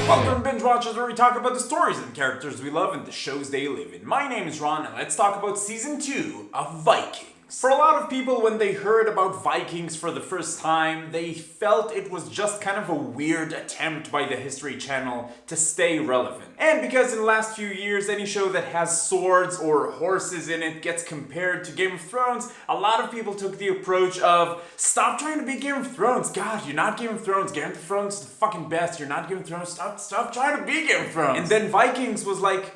Welcome to Binge Watchers, where we talk about the stories and characters we love and the shows they live in. My name is Ron, and let's talk about Season 2 of Vikings. For a lot of people, when they heard about Vikings for the first time, they felt it was just kind of a weird attempt by the History Channel to stay relevant. And because in the last few years, any show that has swords or horses in it gets compared to Game of Thrones, a lot of people took the approach of, stop trying to be Game of Thrones. God, you're not Game of Thrones. Game of Thrones is the fucking best. You're not Game of Thrones. Stop trying to be Game of Thrones. And then Vikings was like,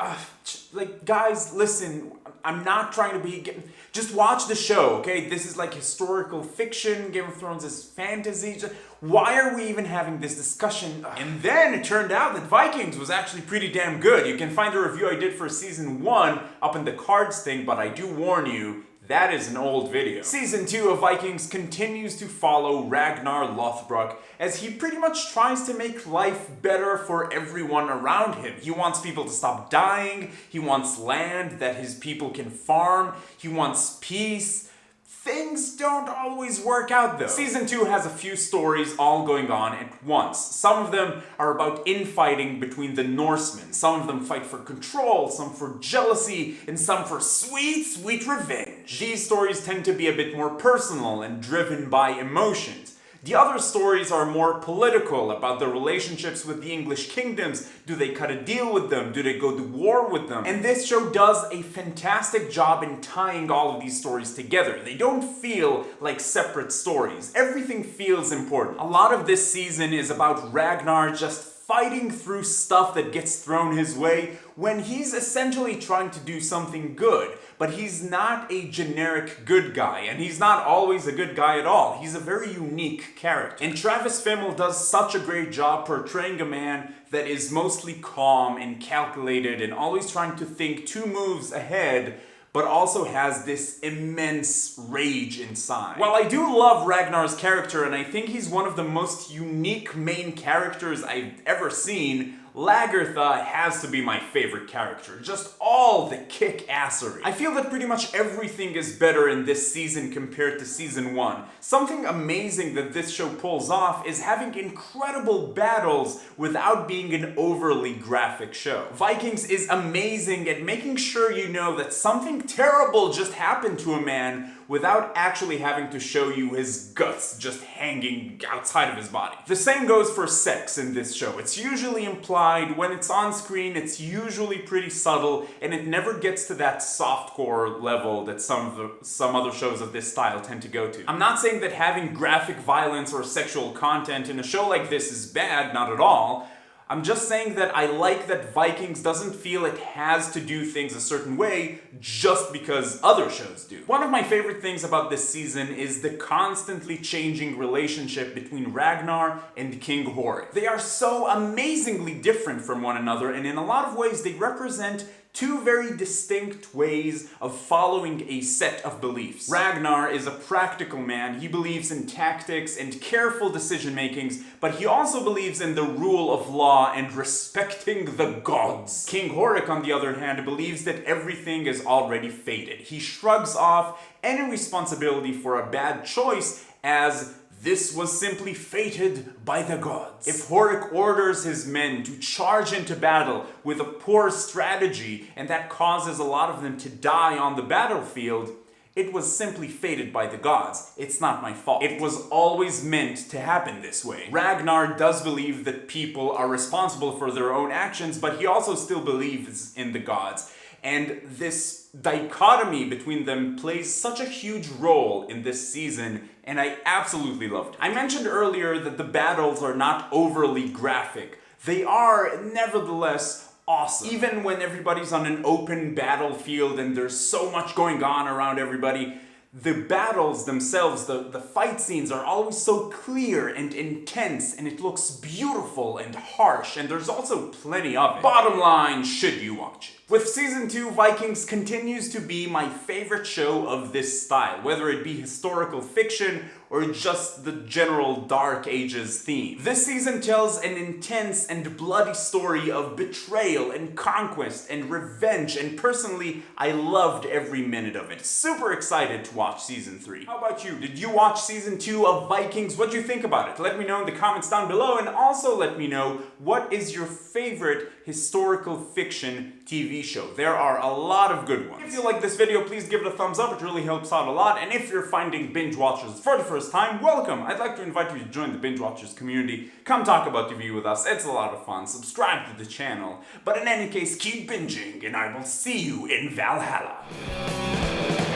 guys, listen, I'm not trying to be... Just watch the show, okay? This is like historical fiction. Game of Thrones is fantasy. Why are we even having this discussion? And then it turned out that Vikings was actually pretty damn good. You can find the review I did for Season 1 up in the cards thing, but I do warn you, that is an old video. Season 2 of Vikings continues to follow Ragnar Lothbrok as he pretty much tries to make life better for everyone around him. He wants people to stop dying, he wants land that his people can farm, he wants peace. Things don't always work out though. Season 2 has a few stories all going on at once. Some of them are about infighting between the Norsemen. Some of them fight for control, some for jealousy, and some for sweet, sweet revenge. These stories tend to be a bit more personal and driven by emotions. The other stories are more political, about the relationships with the English kingdoms. Do they cut a deal with them? Do they go to war with them? And this show does a fantastic job in tying all of these stories together. They don't feel like separate stories. Everything feels important. A lot of this season is about Ragnar just fighting through stuff that gets thrown his way when he's essentially trying to do something good. But he's not a generic good guy, and he's not always a good guy at all. He's a very unique character. And Travis Fimmel does such a great job portraying a man that is mostly calm and calculated and always trying to think 2 moves ahead, but also has this immense rage inside. While I do love Ragnar's character, and I think he's one of the most unique main characters I've ever seen, Lagertha has to be my favorite character. Just all the kick-assery. I feel that pretty much everything is better in this season compared to Season 1. Something amazing that this show pulls off is having incredible battles without being an overly graphic show. Vikings is amazing at making sure you know that something terrible just happened to a man without actually having to show you his guts just hanging outside of his body. The same goes for sex in this show. It's usually implied. When it's on screen, it's usually pretty subtle, and it never gets to that softcore level that some other shows of this style tend to go to. I'm not saying that having graphic violence or sexual content in a show like this is bad, not at all. I'm just saying that I like that Vikings doesn't feel it has to do things a certain way just because other shows do. One of my favorite things about this season is the constantly changing relationship between Ragnar and King Horik. They are so amazingly different from one another, and in a lot of ways they represent 2 very distinct ways of following a set of beliefs. Ragnar is a practical man. He believes in tactics and careful decision makings, but he also believes in the rule of law and respecting the gods. King Horik, on the other hand, believes that everything is already fated. He shrugs off any responsibility for a bad choice as this was simply fated by the gods. If Horik orders his men to charge into battle with a poor strategy and that causes a lot of them to die on the battlefield, it was simply fated by the gods. It's not my fault. It was always meant to happen this way. Ragnar does believe that people are responsible for their own actions, but he also still believes in the gods. And this dichotomy between them plays such a huge role in this season, and I absolutely loved it. I mentioned earlier that the battles are not overly graphic. They are, nevertheless, awesome. Even when everybody's on an open battlefield and there's so much going on around everybody, the battles themselves, the fight scenes are always so clear and intense, and it looks beautiful and harsh, and there's also plenty of it. Bottom line, should you watch it? With Season 2, Vikings continues to be my favorite show of this style, whether it be historical fiction or just the general Dark Ages theme. This season tells an intense and bloody story of betrayal and conquest and revenge, and personally, I loved every minute of it. Super excited to watch season 3. How about you? Did you watch season 2 of Vikings? What'd you think about it? Let me know in the comments down below, and also let me know what is your favorite historical fiction TV show. There are a lot of good ones. If you like this video, please give it a thumbs up. It really helps out a lot. And if you're finding Binge Watchers for the first time, welcome. I'd like to invite you to join the Binge Watchers community. Come talk about TV with us. It's a lot of fun. Subscribe to the channel. But in any case, keep binging, and I will see you in Valhalla.